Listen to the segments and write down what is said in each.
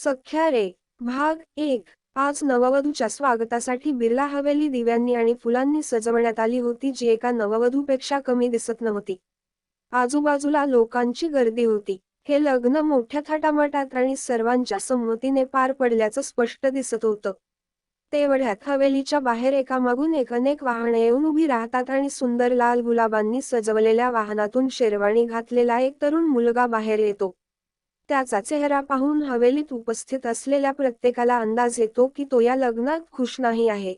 सख्या रे भाग 1। आज नववधूच्या स्वागतासाठी बिर्ला हवेली दिव्यांनी आणि फुलांनी सजवण्यात आली होती, जी एका नववधूपेक्षा कमी दिसत नव्हती. आजूबाजूला लोकांची गर्दी होती. हे लग्न मोठ्या थाटामाटात आणि सर्वांच्या संमतीने पार पडल्याचं स्पष्ट दिसत होतं. तेवढ्यात हवेलीच्या बाहेर एकामागून एक अनेक वाहने येऊन उभी राहतात आणि सुंदर लाल गुलाबांनी सजवलेल्या वाहनातून शेरवानी घातलेला एक तरुण मुलगा बाहेर येतो. त्याचा चेहरा पाहून हवेलीत उपस्थित असलेल्या प्रत्येकाला अंदाज येतो की तो या लग्नात खुश नाही आहे.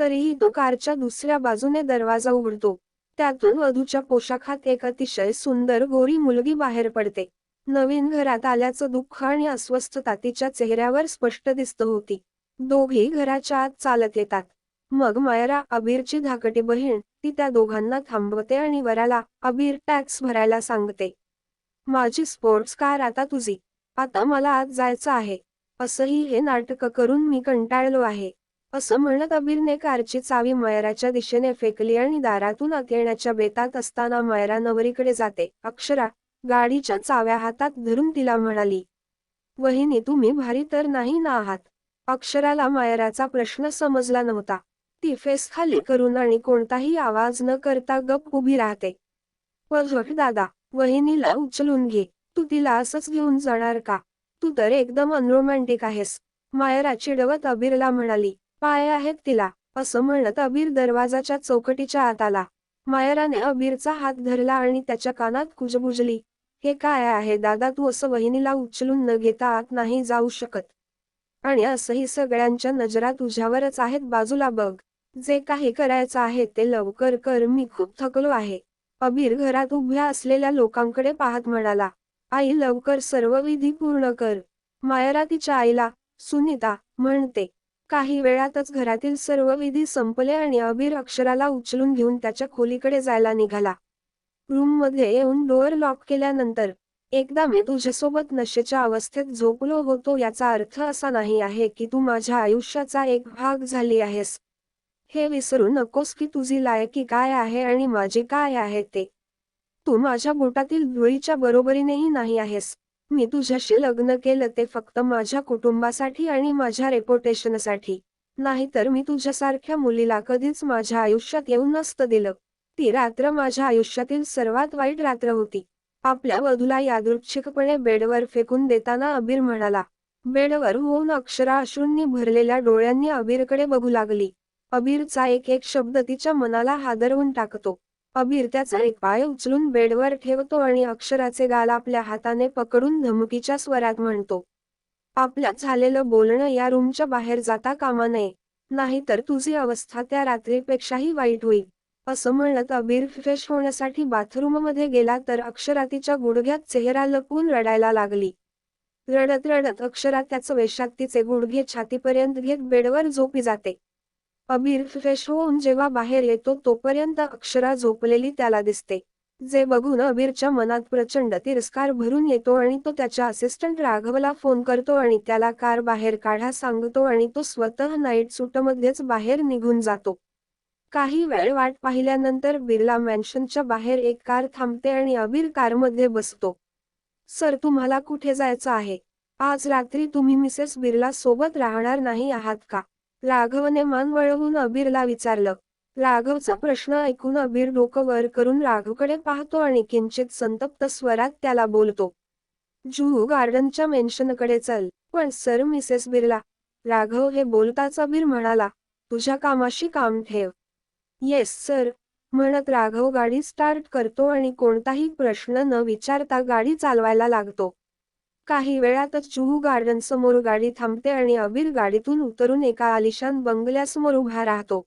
तरीही तो कारच्या दुसऱ्या बाजूने दरवाजा उघडतो. त्यातून वधूच्या पोशाखात एक अतिशय सुंदर गोरी मुलगी बाहेर पडते. नवीन घरात आल्याचं दुःख आणि अस्वस्थता तिच्या चेहऱ्यावर स्पष्ट दिसत होती. दोघी घराच्या आत चालत येतात. मग मायरा, अबीरची धाकटी बहीण, ती त्या दोघांना थांबवते आणि वराला, अबीर, टॅक्स भरायला सांगते. माझी स्पोर्ट्स कार आता तुझी. आता मला आत जायचं आहे. असंही हे नाटक करून मी कंटाळलो आहे. असं म्हणत अबीरने कारची चावी मायराच्या दिशेने फेकली आणि दारातून आत येण्याच्या बेतात असताना मायरा नवरीकडे जाते. अक्षरा, गाडीच्या चाव्या हातात धरून तिला म्हणाली. वहिनी, तुम्ही भारी तर नाही ना आहात? अक्षराला मायराचा प्रश्न समजला नव्हता. ती फेस खाली करून आणि कोणताही आवाज न करता गप्प उभी राहते. वझट दादा, वहिनीला उचलून घे. तू तिला असंच घेऊन जाणार का? तू तर एकदम अनरोमॅन्टिक आहेस. मायरा चिडवत अबीरला म्हणाली. पाय आहेत तिला. असं म्हणत अबीर दरवाजाच्या चौकटीच्या आत आला. मायराने अबीरचा हात धरला आणि त्याच्या कानात कुजबुजली. हे काय आहे दादा, तू असं वहिनीला उचलून न घेता आत नाही जाऊ शकत. आणि असंही सगळ्यांच्या नजरा तुझ्यावरच आहेत. बाजूला बघ. जे काही करायचं आहे ते लवकर कर, मी खूप थकलो आहे. अबीर घरात उभ्या असलेल्या लोकांकडे पाहत म्हणाला. आई, लवकर सर्व विधी पूर्ण कर. मायरा तिच्या आईला, सुनीता, म्हणते. काही वेळातच घरातील सर्व विधी संपले आणि अबीर अक्षराला उचलून घेऊन त्याच्या खोलीकडे जायला निघाला. रूममध्ये येऊन डोअर लॉक केल्यानंतर, एकदा मी तुझ्यासोबत नशेच्या अवस्थेत झोपलो होतो याचा अर्थ असा नाही आहे की तू माझ्या आयुष्याचा एक भाग झाली आहेस. हे विसरू नकोस की तुझी लायकी काय आहे आणि माझी काय आहे ते. तू माझ्या बोटातील धुळीच्या बरोबरीनेही नाही आहेस. मी तुझ्याशी लग्न केलं ते फक्त माझ्या कुटुंबासाठी आणि माझ्या रेपुटेशनसाठी. नाहीतर मी तुझ्यासारख्या मुलीला कधीच माझ्या आयुष्यात येऊ नसतं दिलं. ती रात्र माझ्या आयुष्यातील सर्वात वाईट रात्र होती. आपल्या वधूला यादृच्छिकपणे बेडवर फेकून देताना अबीर म्हणाला. बेडवर होऊन अक्षरा अश्रूंनी भरलेल्या डोळ्यांनी अबीरकडे बघू लागली. अबीरचा एक एक शब्द तिच्या मनाला हादरवून टाकतो. अबीर त्याचा एक पाय उचलून बेडवर ठेवतो आणि अक्षराचे गाल आपल्या हाताने पकडून धमकीच्या स्वरात म्हणतो. आपल्यात झालेलं बोलणं या रूमच्या बाहेर जाता कामा नये. नाहीतर तुझी अवस्था त्या रात्रीपेक्षाही वाईट होईल. असं म्हणत अबीर फ्रेश होण्यासाठी बाथरूममध्ये गेला तर अक्षरा तिच्या गुडघ्यात चेहरा लपवून रडायला लागली. रडत रडत अक्षरा त्याच वेशात तिचे गुडघे छातीपर्यंत घेत बेडवर झोपी जाते. अबीर फ्रेश होऊन जेव्हा बाहेर येतो तोपर्यंत अक्षरा झोपलेली त्याला दिसते. जे बघून अबीरच्या मनात प्रचंड तिरस्कार भरून येतो आणि तो त्याच्या असिस्टंट राघवला फोन करतो आणि त्याला कार बाहेर काढा सांगतो आणि तो स्वतः नाईट सूटमध्येच बाहेर निघून जातो. काही वेळ वाट पाहिल्यानंतर बिर्ला मॅन्शनच्या बाहेर एक कार थांबते आणि अबीर कारमध्ये बसतो. सर, तुम्हाला कुठे जायचं आहे? आज रात्री तुम्ही मिसेस बिर्ला सोबत राहणार नाही आहात का? राघवने मान वळवून अबीरला विचारलं. राघवचा प्रश्न ऐकून अबीर डोकं वर करून राघवकडे पाहतो आणि किंचित संतप्त स्वरात त्याला बोलतो. जुहू गार्डनच्या मेन्शनकडे चल. पण सर, मिसेस बिर्ला. राघव हे बोलताच अबीर म्हणाला. तुझ्या कामाशी काम ठेव. येस सर, म्हणत राघव गाडी स्टार्ट करतो आणि कोणताही प्रश्न न विचारता गाडी चालवायला लागतो. काही वेळातच जुहू गार्डन समोर गाडी थांबते आणि अबीर गाडीतून उतरून एका आलिशान बंगल्यासमोर उभा राहतो.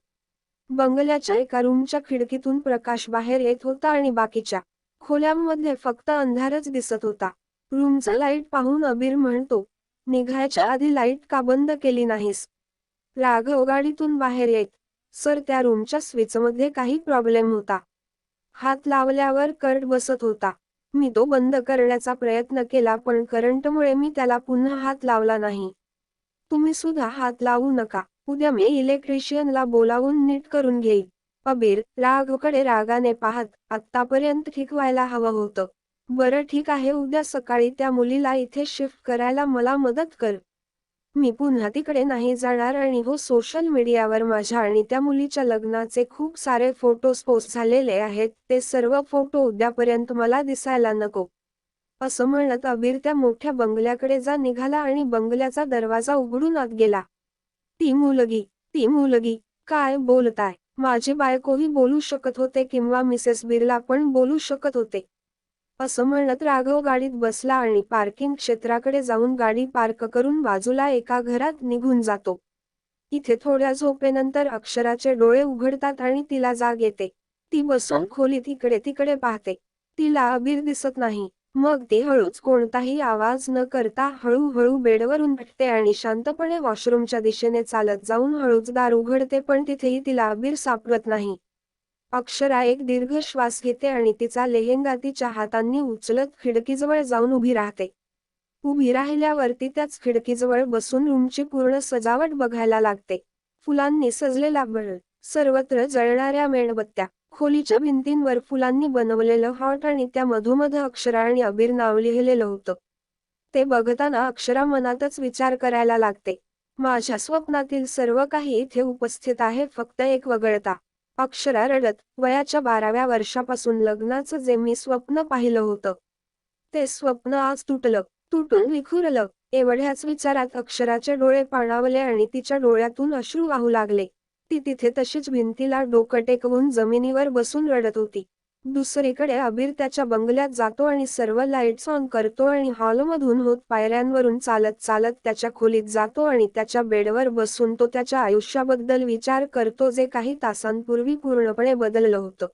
बंगल्याच्या एका रूमच्या खिडकीतून प्रकाश बाहेर येत होता आणि बाकीच्या खोल्यांमध्ये फक्त अंधारच दिसत होता. रूमचा लाईट पाहून अबीर म्हणतो. निघायच्या आधी लाईट का बंद केली नाहीस? राघव गाडीतून बाहेर येत. सर, त्या रूमच्या स्विचमध्ये काही प्रॉब्लेम होता. हात लावल्यावर करंट बसत होता. मी तो बंद करण्याचा प्रयत्न केला पण करंटमुळे मी त्याला पुन्हा हात लावला नाही. तुम्ही सुद्धा हात लावू नका. उद्या मी इलेक्ट्रिशियनला बोलावून नीट करून घेईल. अबीर राघवकडे रागाने पाहत, आत्तापर्यंत ठीक व्हायला हवं होतं. बरं ठीक आहे, उद्या सकाळी त्या मुलीला इथे शिफ्ट करायला मला मदत कर. मी पुन्हा तिकडे नाही जाणार आणि हो सोशल मीडियावर माझ्या आणि त्या मुलीच्या लग्नाचे खूप सारे फोटोज पोस्ट झालेले आहेत, ते सर्व फोटो उद्यापर्यंत मला दिसायला नको. असं म्हणत अबीर त्या मोठ्या बंगल्याकडे निघाला आणि बंगल्याचा दरवाजा उघडून आत गेला. ती मुलगी, ती मुलगी, काय बोलताय? माझी बायकोही बोलू शकत होते किंवा मिसेस बिर्ला पण बोलू शकत होते. असं म्हणत राघव गाडीत बसला आणि पार्किंग क्षेत्राकडे जाऊन गाडी पार्क करून बाजूला एका घरात निघून जातो. इथे थोड्या झोपेनंतर अक्षराचे डोळे उघडतात आणि तिला जाग येते. ती बसून खोलीत इकडे तिकडे पाहते. तिला अबीर दिसत नाही. मग ती हळूच कोणताही आवाज न करता हळूहळू बेडवरून उठते आणि शांतपणे वॉशरूमच्या दिशेने चालत जाऊन हळूच दार उघडते, पण तिथेही तिला अबीर सापडत नाही. अक्षरा एक दीर्घ श्वास घेते आणि तिचा लेहेंगा तिच्या हातांनी उचलत खिडकीजवळ जाऊन उभी राहते. उभी राहिल्यावर ती त्याच खिडकीजवळ बसून रूमची पूर्ण सजावट बघायला लागते. फुलांनी सजलेला बळ, सर्वत्र जळणाऱ्या मेणबत्त्या, खोलीच्या भिंतींवर फुलांनी बनवलेलं हॉट आणि त्या मधोमध अक्षरा आणि अबीर नाव लिहिलेलं होतं. ते बघताना अक्षरा मनातच विचार करायला लागते. माझ्या स्वप्नातील सर्व काही इथे उपस्थित आहे, फक्त एक वगळता. अक्षरा रडत, वयाच्या 12व्या वर्षापासून लग्नाचं जे मी स्वप्न पाहिलं होतं, ते स्वप्न आज तुटलं, तुटून विखुरलं. एवढ्याच विचारात अक्षराचे डोळे पाणावले आणि तिच्या डोळ्यातून अश्रू वाहू लागले. ती तिथे तशीच भिंतीला डोकं टेकवून जमिनीवर बसून रडत होती. दुसरीकडे अबीर त्याच्या बंगल्यात जातो आणि सर्व लाईट्स ऑन करतो आणि हॉलमधून होत पायऱ्यांवरून चालत चालत त्याच्या खोलीत जातो आणि त्याच्या बेडवर बसून तो त्याच्या आयुष्याबद्दल विचार करतो, जे काही तासांपूर्वी पूर्णपणे बदललं होतं.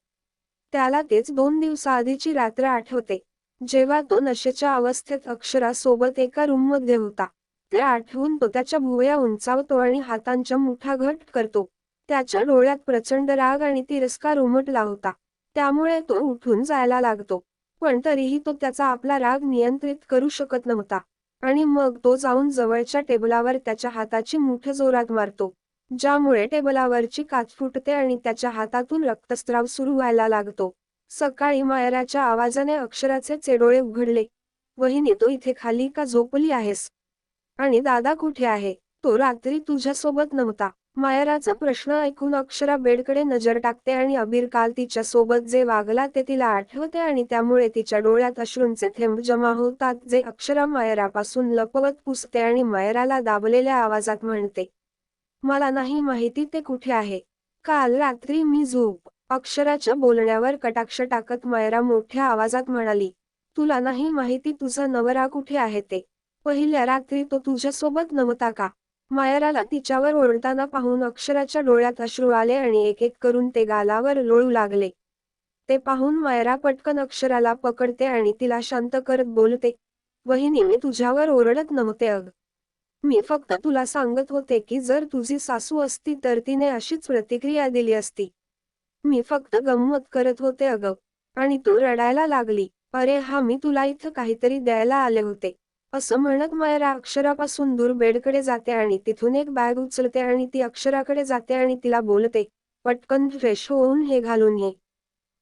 त्याला तेच 2 दिवसाआधीची रात्र आठवते, जेव्हा तो नशेच्या अवस्थेत अक्षरासोबत एका रूममध्ये होता. ते आठवून तो त्याच्या भुवया उंचावतो आणि हातांच्या मुठा घट्ट करतो. त्याच्या डोळ्यात प्रचंड राग आणि तिरस्कार उमटला होता. त्यामुळे तो उठून जायला लागतो. पण तरीही तो त्याचा आपला राग नियंत्रित करू शकत नव्हता. आणि मग तो जाऊन जवळच्या टेबलावर त्याच्या हाताची मुठ जोरात मारतो, ज्यामुळे टेबलावरची काच फुटते आणि त्याच्या हातातून रक्तस्राव सुरू व्हायला लागतो. सकाळी मायराच्या आवाजाने अक्षराचे डोळे उघडले. वहिनी, तू इथे खाली का झोपली आहेस? आणि दादा कुठे आहे? तो रात्री तुझ्यासोबत नव्हता. मायराचा प्रश्न ऐकून अक्षरा बेडकडे नजर टाकते आणि अबीर काल तिच्या सोबत जे वागला ते तिला आठवते आणि त्यामुळे तिच्या डोळ्यात अश्रूंचे थेंब जमा होतात, जे अक्षरा मायरापासून लपवत पुसते आणि मायराला दाबलेल्या आवाजात म्हणते, मला नाही माहिती ते कुठे आहे. काल रात्री मी अक्षराच्या बोलण्यावर कटाक्ष टाकत मायरा मोठ्या आवाजात म्हणाली, तुला नाही माहिती तुझा नवरा कुठे आहे ते? पहिल्या रात्री तो तुझ्यासोबत नव्हता का? मायराला तिच्यावर ओरडताना पाहून अक्षराच्या डोळ्यात अश्रू आले आणि एक एक करून ते गालावर लोळू लागले. ते पाहून मायरा पटकन अक्षराला पकडते आणि तिला शांत करत बोलते, वहिनी, मी तुझ्यावर ओरडत नव्हते अग. मी फक्त तुला सांगत होते की जर तुझी सासू असती तर तिने अशीच प्रतिक्रिया दिली असती. मी फक्त गंमत करत होते अगं. आणि तू रडायला लागली. अरे हा, मी तुला इथं काहीतरी द्यायला आले होते. असं म्हणत मायरा अक्षरापासून दूर बेडकडे जाते आणि तिथून एक बॅग उचलते आणि ती अक्षराकडे जाते आणि तिला बोलते, पटकन फ्रेश होऊन हे घालून ये.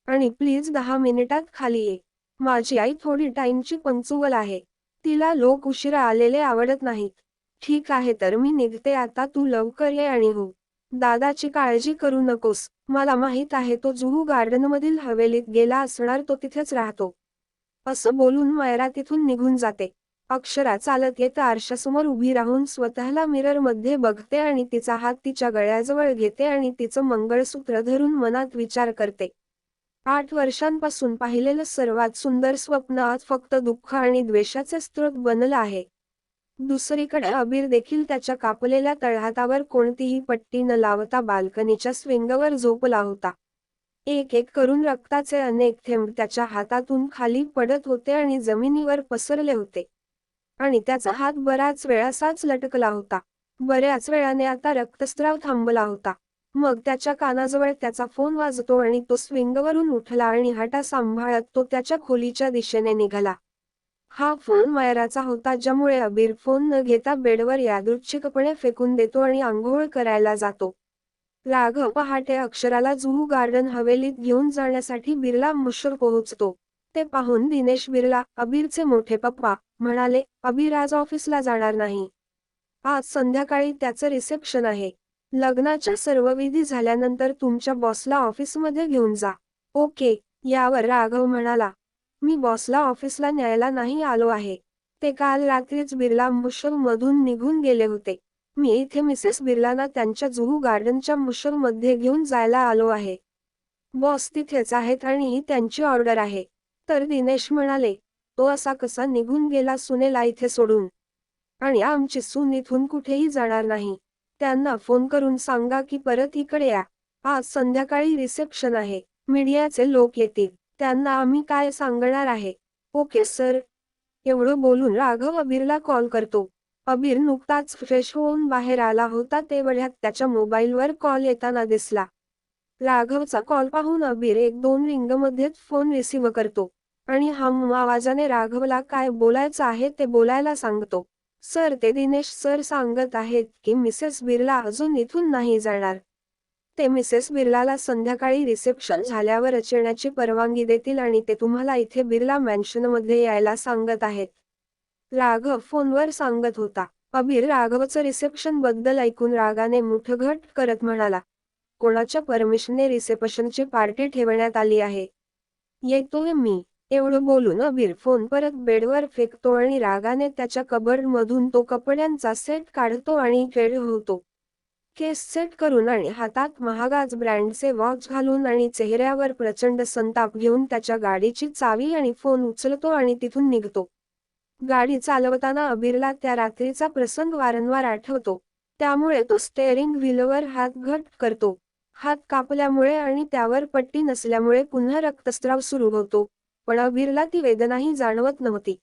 आणि प्लीज 10 मिनिटात खाली ये. माझी आई थोडी टाइमची पंक्चुअल आहे. तिला लोक उशिरा आलेले आवडत नाहीत. ठीक आहे, तर मी निघते आता, तू लवकर ये आणि हो. दादाची काळजी करू नकोस. मला माहित आहे तो जुहू गार्डनमधील हवेलीत गेला असणार, तो तिथेच राहतो. असं बोलून मायरा तिथून निघून जाते. अक्षरा चालत येत आरशासमोर उभी राहून स्वतःला मिररमध्ये बघते आणि तिचा हात तिच्या गळ्याजवळ घेते आणि तिचं मंगळसूत्र धरून मनात विचार करते. 8 वर्षांपासून पाहिलेलं सर्वात सुंदर स्वप्न आज फक्त दुःख आणि द्वेषाचे स्रोत बनलं आहे. दुसरीकडे अबीर देखील त्याच्या कापलेल्या तळहातावर कोणतीही पट्टी न लावता बाल्कनीच्या स्विंगवर झोपला होता. एक एक करून रक्ताचे अनेक थेंब त्याच्या हातातून खाली पडत होते आणि जमिनीवर पसरले होते. आणि त्याचा हात बराच वेळ असाच लटकला होता. बऱ्याच वेळाने आता रक्तस्राव थांबला होता. मग त्याच्या कानाजवळ त्याचा फोन वाजतो आणि तो स्विंगवरून उठला आणि हाटा सांभाळत तो त्याच्या खोलीच्या दिशेने निघाला. हा फोन मायराचा होता, ज्यामुळे अबीर फोन न घेता बेडवर यादृच्छिकपणे फेकून देतो आणि आंघोळ करायला जातो. राघव पहाटे अक्षराला जुहू गार्डन हवेलीत घेऊन जाण्यासाठी बिर्ला मुशर पोहोचतो. ते पाहून दिनेश बिर्ला, अबीरचे मोठे पप्पा, म्हणाले, अबीर आज ऑफिसला जाणार नाही. आज संध्याकाळी त्याचं रिसेप्शन आहे. लग्नाच्या सर्व विधी झाल्यानंतर तुमच्या बॉसला ऑफिसमध्ये घेऊन जा. ओके. यावर राघव म्हणाला, मी बॉसला ऑफिसला न्यायला नाही आलो आहे. ते काल रात्रीच बिर्ला मधून निघून गेले होते. मी इथे मिसेस बिर्लांना त्यांच्या जुहू गार्डनच्या मध्ये घेऊन जायला आलो आहे. बॉस तिथेच आहेत आणि ही त्यांची ऑर्डर आहे. तर दिनेश म्हणाले, तो असा कसा निघून गेला सुनेला इथे सोडून? आणि आमची सून इथून कुठेही जाणार नाही. त्यांना फोन करून सांगा की परत इकडे या. आज संध्याकाळी रिसेप्शन आहे. मीडियाचे लोक येतील. त्यांना आम्ही काय सांगणार आहे. Okay sir. एवढं बोलून राघव अबीरला कॉल करतो. अबीर नुकताच फ्रेश होऊन बाहेर आला होता तेवढ्यात त्याच्या मोबाईलवर कॉल येताना दिसला. राघवचा कॉल पाहून अबीर 1-2 रिंगमध्येच फोन रिसीव्ह करतो आणि हम आवाजाने राघवला काय बोलायचं आहे ते बोलायला सांगतो. सर, ते दिनेश सर सांगत आहेत की मिसेस बिर्ला अजून इथून नाही जाणार. ते मिसेस बिर्लाला संध्याकाळी रिसेप्शन झाल्यावर येण्याची परवानगी देतील आणि ते तुम्हाला इथे बिर्ला मॅन्शनमध्ये यायला सांगत आहेत. राघव फोनवर सांगत होता. अबीर राघवचं रिसेप्शन बद्दल ऐकून रागाने मुठभर करत म्हणाला, कोणाच्या परमिशनने रिसेप्शनची पार्टी ठेवण्यात आली आहे? येतोय मी. एवढं बोलून अबीर फोन परत बेडवर फेकतो आणि रागाने त्याच्या कबर्डमधून तो कपड्यांचा सेट काढतो आणि रेडी होतो. केस सेट करून आणि हातात महागाच ब्रँडचे वॉच घालून आणि चेहऱ्यावर प्रचंड संताप घेऊन त्याच्या गाडीची चावी आणि फोन उचलतो आणि तिथून निघतो. गाडी चालवताना अबीरला त्या रात्रीचा प्रसंग वारंवार आठवतो. त्यामुळे तो स्टेअरिंग व्हीलवर हात घट करतो. हात कापल्यामुळे आणि त्यावर पट्टी नसल्यामुळे पुन्हा रक्तस्राव सुरू होतो. पण अबीरला ती वेदनाही जाणवत नव्हती.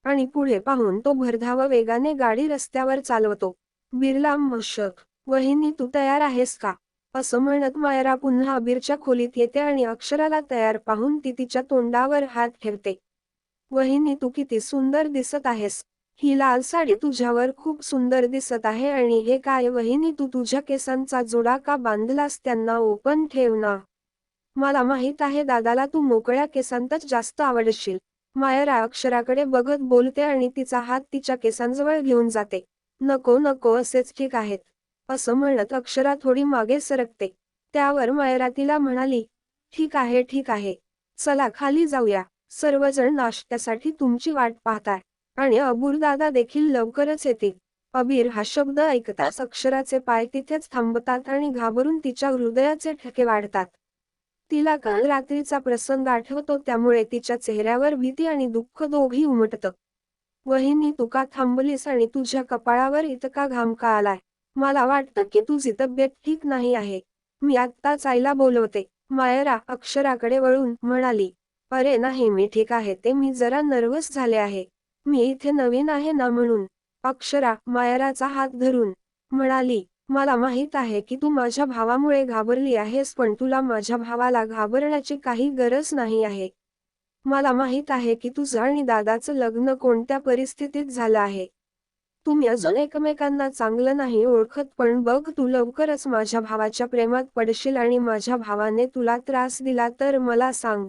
आणि पुढे पाहून तो भरधाव वेगाने गाडी रस्त्यावर चालवतो. बिर्ला मशक, वहिनी तू तयार आहेस का? असं म्हणत मायरा पुन्हा अबीरच्या खोलीत येते आणि अक्षराला तयार पाहून ती तिच्या तोंडावर हात ठेवते. वहिनी तू किती सुंदर दिसत आहेस. ही लाल साडी तुझ्यावर खूप सुंदर दिसत आहे. आणि हे काय वहिनी, तू तुझ्या केसांचा जोडा का बांधलास? त्यांना ओपन ठेव ना. मला माहित आहे दादाला तू मोकळ्या केसांतच जास्त आवडशील. मायरा अक्षराकडे बघत बोलते आणि तिचा हात तिच्या केसांजवळ घेऊन जाते. नको नको, असेच ठीक आहेत. असं म्हणत अक्षरा थोडी मागे सरकते. त्यावर मायरा तिला म्हणाली, ठीक आहे ठीक आहे. चला खाली जाऊया. सर्वजण नाश्त्यासाठी तुमची वाट पाहताय. आणि अबूर दादा देखील लवकरच येतील. अबीर हा शब्द ऐकताच अक्षराचे पाय तिथेच थांबतात आणि घाबरून तिच्या हृदयाचे ठोके वाढतात. तिला काल रात्रीचा प्रसंग आठवतो त्यामुळे तिच्या चेहऱ्यावर भीती आणि दुःख दोघी उमटतं. वहिनी तू का थांबलीस आणि तुझ्या कपाळावर इतका घाम का आलाय? मला वाटतं की तुझी तब्येत ठीक नाही आहे. मी आत्ताच आईला बोलवते. मायरा अक्षराकडे वळून म्हणाली, अरे नाही मी ठीक आहे. ते मी जरा नर्वस झाले आहे. मी इथे नवीन आहे ना म्हणून. अक्षरा मायराचा हात धरून म्हणाली, मला माहित आहे की तू माझ्या भावामुळे घाबरली आहेस, पण तुला माझ्या भावाला घाबरण्याची काही गरज नाही आहे. मला माहित आहे की तुझं आणि दादाचं लग्न कोणत्या परिस्थितीत झालं आहे. तुम्ही अजून एकमेकांना चांगलं नाही ओळखत, पण बघ तू लवकरच माझ्या भावाच्या प्रेमात पडशील आणि माझ्या भावाने तुला त्रास दिला तर मला सांग.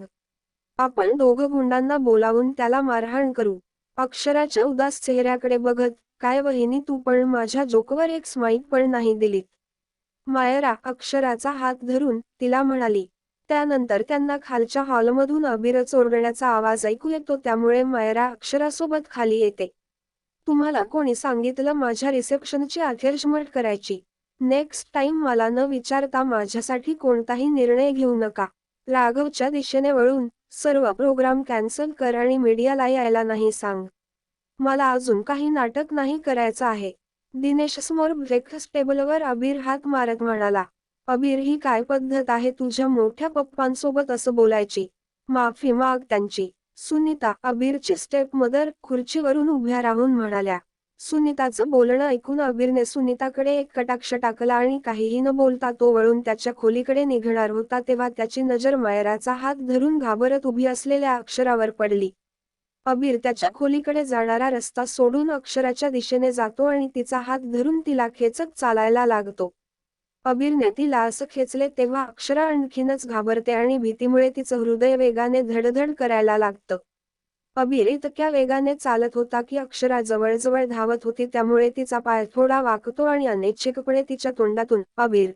आपण दोघं गुंडांना बोलावून त्याला मारहाण करू. अक्षराच्या उदास चेहऱ्याकडे बघत, काय वहिनी तू पण माझ्या जोकवर एक स्माईल पण नाही दिलीत. मायरा अक्षराचा हात धरून तिला म्हणाली. त्यानंतर त्यांना खालच्या हॉलमधून अबीरच ओरडण्याचा आवाज ऐकू येतो त्यामुळे मायरा अक्षरासोबत खाली येते. तुम्हाला कोणी सांगितलं माझ्या रिसेप्शनची अखेरशमट करायची? नेक्स्ट टाइम मला न विचारता माझ्यासाठी कोणताही निर्णय घेऊ नका. राघवच्या दिशेने वळून, सर्व प्रोग्राम कॅन्सल कर आणि मीडियाला यायला नाही सांग. मला अजून काही नाटक नाही करायचं आहे. दिनेशसमोर ब्रेकफास्ट टेबलवर अबीर हात मारत म्हणाला, अबीर ही काय पद्धत आहे तुझ्या मोठ्या पप्पांसोबत असं बोलायची? माफी माग त्यांची. सुनीता अबीरची स्टेप मदर खुर्चीवरून उभ्या राहून म्हणाल्या. सुनीताचं बोलणं ऐकून अबीरने सुनीताकडे एक कटाक्ष टाकला आणि काहीही न बोलता तो वळून त्याच्या खोलीकडे निघणार होता तेव्हा त्याची नजर मायराचा हात धरून घाबरत उभी असलेल्या अक्षरावर पडली. अबीर त्याच्या खोलीकडे जाणारा रस्ता सोडून अक्षराच्या दिशेने जातो आणि तिचा हात धरून तिला खेचत चालायला लागतो. अबीरने तिला असं खेचले तेव्हा अक्षरा आणखीनच घाबरते आणि भीतीमुळे तिचं हृदय वेगाने धडधड करायला लागतं. अबीर इतक्या वेगाने चालत होता की अक्षरा जवळजवळ धावत होती, त्यामुळे तिचा पाय थोडा वाकतो आणि अनैच्छिकपणे तिच्या तोंडातून अबीर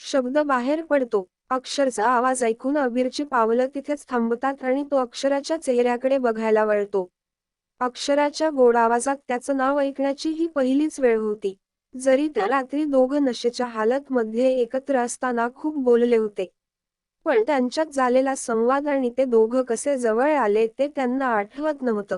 शब्द बाहेर पडतो. अक्षरचा आवाज ऐकून अबीरची पावलं तिथेच थांबतात आणि तो अक्षराच्या चेहऱ्याकडे बघायला वळतो. अक्षराच्या गोड आवाजात त्याचं नाव ऐकण्याची ही पहिलीच वेळ होती. जरी त्या रात्री दोघं नशेच्या हालत मध्ये एकत्र असताना खूप बोलले होते, पण त्यांच्यात झालेला संवाद आणि ते दोघं कसे जवळ आले ते त्यांना आठवत नव्हतं.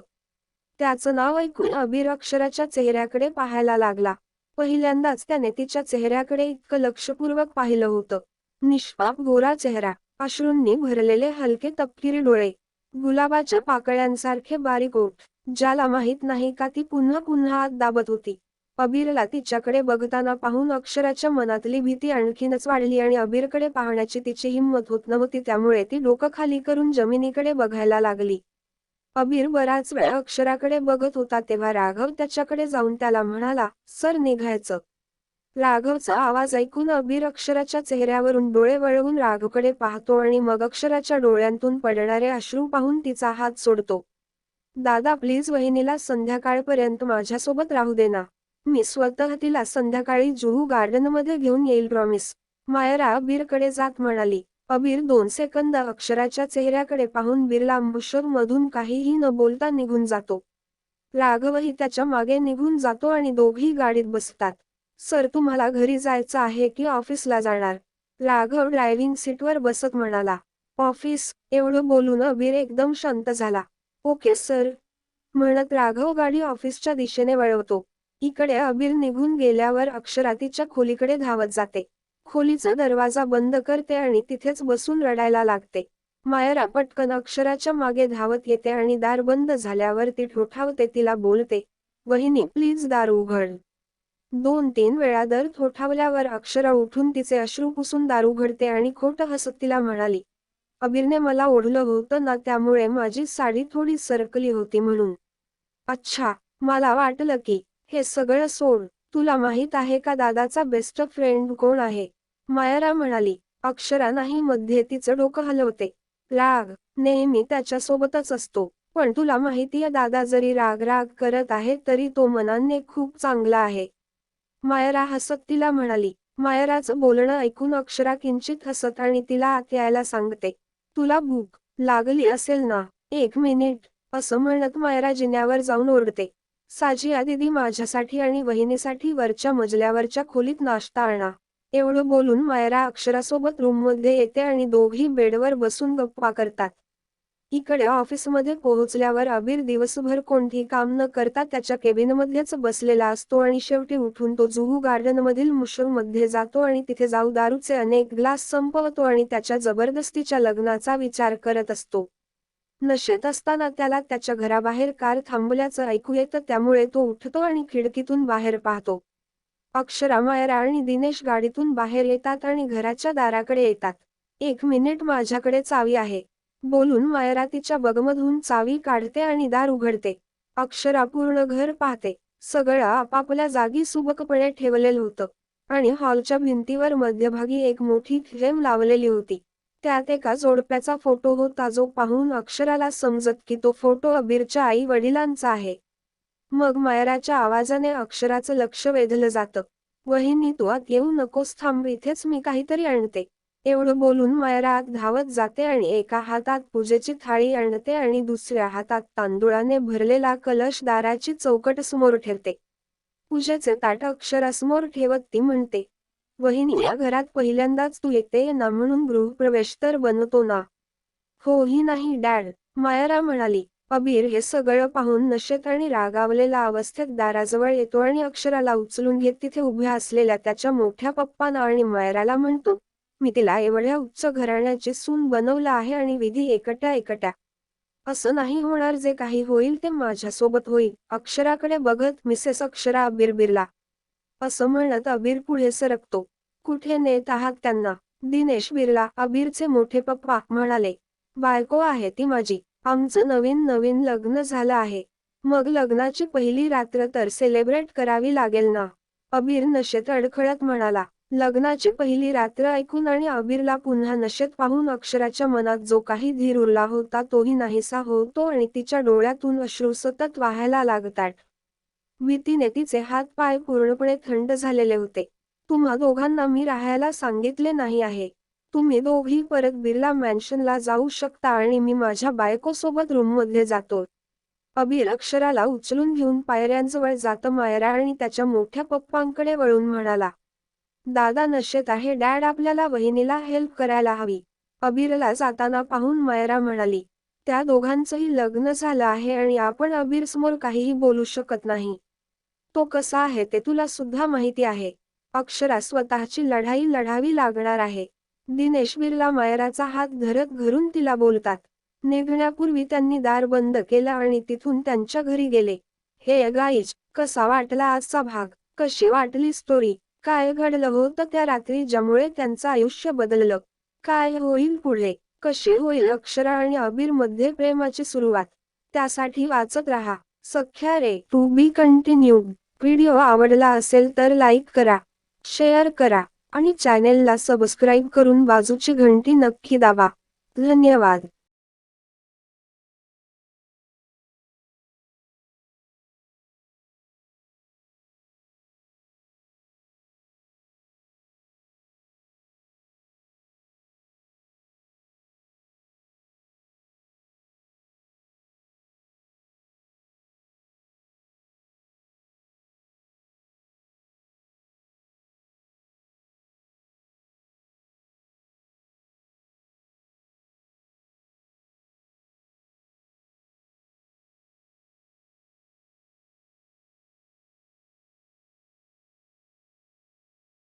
त्याचं नाव ऐकून अबीर अक्षराच्या चेहऱ्याकडे पाहायला लागला. पहिल्यांदाच त्याने तिच्या चेहऱ्याकडे इतकं लक्षपूर्वक पाहिलं होतं. निष्पाप गोरा चेहरा, अश्रूंनी भरलेले हलके तपकिरी डोळे, गुलाबाच्या पाकळ्यांसारखे बारीक ओठ. ज्याला माहित नाही का ती पुन्हा पुन्हा आत दाबत होती. अबीरला तिच्याकडे बघताना पाहून अक्षराच्या मनातली भीती आणखीनच वाढली आणि अबीरकडे पाहण्याची तिची हिंमत होत नव्हती, त्यामुळे ती डोकं खाली करून जमिनीकडे बघायला लागली. अबीर बराच वेळ अक्षराकडे बघत होता तेव्हा राघव त्याच्याकडे जाऊन त्याला म्हणाला, "सर, निघायचं." राघवचा आवाज ऐकून अबीर अक्षराच्या चेहऱ्यावरून डोळे वळवून राघवकडे पाहतो आणि मग अक्षराच्या डोळ्यांतून पडणारे अश्रू पाहून तिचा हात सोडतो. "दादा, प्लीज, वहिनीला संध्याकाळपर्यंत माझ्यासोबत राहू दे ना. मी स्वतः तिला संध्याकाळी जुहू गार्डनमध्ये घेऊन येईल, प्रॉमिस." मायरा अबीरकडे जात म्हणाली. अबीर 2 सेकंद अक्षराच्या चेहऱ्याकडे पाहून बिर्ला मधून काहीही न बोलता निघून जातो. राघवही त्याच्या मागे निघून जातो आणि दोघी गाडीत बसतात. "सर, तुम्हाला घरी जायचं आहे की ऑफिसला जाणार?" राघव ड्रायव्हिंग सीटवर बसत म्हणाला. "ऑफिस." एवढं बोलून अबीर एकदम शांत झाला. "ओके सर," म्हणत राघव गाडी ऑफिसच्या दिशेने वळवतो. इकडे अबीर निघून गेल्यावर अक्षरा तिच्या खोलीकडे धावत जाते. खोलीचा दरवाजा बंद करते आणि तिथेच बसून रडायला लागते. मायरा पटकन अक्षराच्या मागे धावत येते आणि दार बंद झाल्यावर ती ठोठावते, तिला बोलते, "वहिनी, प्लीज दार उघड." 2-3 वेळा दर ठोठावल्यावर अक्षरा उठून तिचे अश्रू पुसून दार उघडते आणि खोटं हसत तिला म्हणाली, "अबीरने मला ओढलं होतं ना, त्यामुळे माझी साडी थोडी सरकली होती म्हणून." "अच्छा, मला वाटलं की." "हे सगळं सोड. तुला माहित आहे का दादाचा बेस्ट फ्रेंड कोण आहे?" मायरा म्हणाली. अक्षरा नाही मध्ये तिचं डोकं हलवते. "राग. नेहमी त्याच्यासोबतच असतो. पण तुला माहितीये, दादा जरी राग करत आहे तरी तो मनाने खूप चांगला आहे." मायरा हसत तिला म्हणाली. मायराचं बोलणं ऐकून अक्षरा किंचित हसत आणि तिला आत यायला सांगते. "तुला भूक लागली असेल ना? 1 मिनिट." असं म्हणत मायरा जिन्यावर जाऊन ओरडते, "साजिया दीदी, माझ्यासाठी आणि वहिनीसाठी वरच्या मजल्यावरच्या खोलीत नाश्ता आणा." एवढं बोलून मायरा अक्षरासोबत रूममध्ये येते आणि दोघी बेडवर बसून गप्पा करतात. इकडे ऑफिसमध्ये पोहोचल्यावर अबीर दिवसभर कोणतेही काम न करता त्याच्या केबिनमध्येच बसलेला असतो आणि शेवटी उठून तो जुहू गार्डनमधील मुशलमध्ये जातो आणि तिथे जाऊ दारूचे अनेक ग्लास संपवतो आणि त्याच्या जबरदस्तीच्या लग्नाचा विचार करत असतो. नशेत असताना त्याला त्याच्या घराबाहेर कार थांबल्याचं ऐकू येतं, त्यामुळे तो उठतो आणि खिडकीतून बाहेर पाहतो. अक्षरा, मायरा आणि दिनेश गाडीतून बाहेर येतात आणि घराच्या दाराकडे येतात. "1 मिनिट, माझ्याकडे चावी आहे." बोलून मायरा तिच्या बगमधून चावी काढते आणि दार उघडते. अक्षरा पूर्ण घर पाहते. सगळं आपापल्या जागी सुबकपणे ठेवलेलं होतं आणि हॉलच्या भिंतीवर मध्यभागी एक मोठी फ्रेम लावलेली होती. त्यात एका जोडप्याचा फोटो होता, जो पाहून अक्षराला समजत की तो फोटो अबीरच्या आई वडिलांचा आहे. मग मायराच्या आवाजाने अक्षराचं लक्ष वेधलं जातं. "वहिनी, तू आत येऊ नकोस, थांब इथेच, मी काहीतरी आणते." एवढं बोलून मायरा आत धावत जाते आणि एका हातात पूजेची थाळी आणते आणि दुसऱ्या हातात तांदुळाने भरलेला कलश दाराची चौकट समोर ठेवते. पूजेचे ताट अक्षरासमोर ठेवत ती म्हणते, "वहिनी, या घरात पहिल्यांदाच तू येते ना, म्हणून गृहप्रवेश तर बनतो ना?" "हो ही नाही डॅड," मायरा म्हणाली. अबीर हे सगळं पाहून नशेत आणि रागावलेला अवस्थेत दाराजवळ येतो आणि अक्षराला उचलून घेत तिथे उभ्या असलेल्या त्याच्या मोठ्या पप्पांना आणि मायराला म्हणतो, "मी तिला एवढ्या उच्च घराण्याची सून बनवलं आहे आणि विधी एकट्या असं नाही होणार. जे काही होईल ते माझ्यासोबत होईल." अक्षराकडे बघत मिसेस अक्षरा अबीर बिर्ला असं म्हणत अबीर पुढे सरकतो. "कुठे नेत आहात त्यांना?" दिनेश बिर्ला, अबीरचे मोठे पप्पा, म्हणाले. "बायको आहे ती माझी. आमचं नवीन लग्न झालं आहे. मग लग्नाची पहिली रात्र तर सेलिब्रेट करावी लागेल ना." अबीर नशेत अडखळत म्हणाला. लग्नाची पहिली रात्र ऐकून आणि अबीरला पुन्हा नशेत पाहून अक्षराच्या मनात जो काही धीर उरला होता तोही नाहीसा होतो आणि तिच्या डोळ्यातून अश्रू सतत वाहायला लागतात. भीतीने तिचे हात पाय पूर्णपणे थंड झालेले होते. तुम्हा दोघांना मी राहायला सांगितले नाही आहे. तुम्ही दोघी परत बिर्ला मॅन्शनला जाऊ शकता आणि मी माझ्या बायकोसोबत रूममध्ये जातो. अबीर अक्षराला उचलून घेऊन पायऱ्यांजवळ जात मायरा आणि त्याच्या मोठ्या पप्पांकडे वळून म्हणाला, दादा नशेत आहे. डॅड आपल्याला वहिनीला हेल्प करायला हवी. अबीरला जाताना पाहून मायरा म्हणाली, त्या दोघांचंही लग्न झालं आहे आणि आपण अबीरसमोर काहीही बोलू शकत नाही. तो कसा आहे ते तुला सुद्धा माहिती आहे. अक्षरा स्वतःची लढाई लढावी लागणार आहे. दिनेश बिर्ला मायराचा हात धरत घरून तिला बोलतात. निघण्यापूर्वी त्यांनी दार बंद केलं आणि तिथून त्यांच्या घरी गेले. हे गाईज, कसा वाटला आजचा भाग? कशी वाटली स्टोरी? काय घडलं होतं त्या रात्री ज्यामुळे त्यांचं आयुष्य बदललं? काय होईल पुढे? कशी होईल अक्षरा आणि अबीर मध्ये प्रेमाची सुरुवात? त्यासाठी वाचत राहा. सख्या रे. To be continued. व्हिडिओ आवडला असेल तर लाईक करा, शेअर करा आणि चॅनेलला सबस्क्राईब करून बाजूची घंटी नक्की दाबा. धन्यवाद.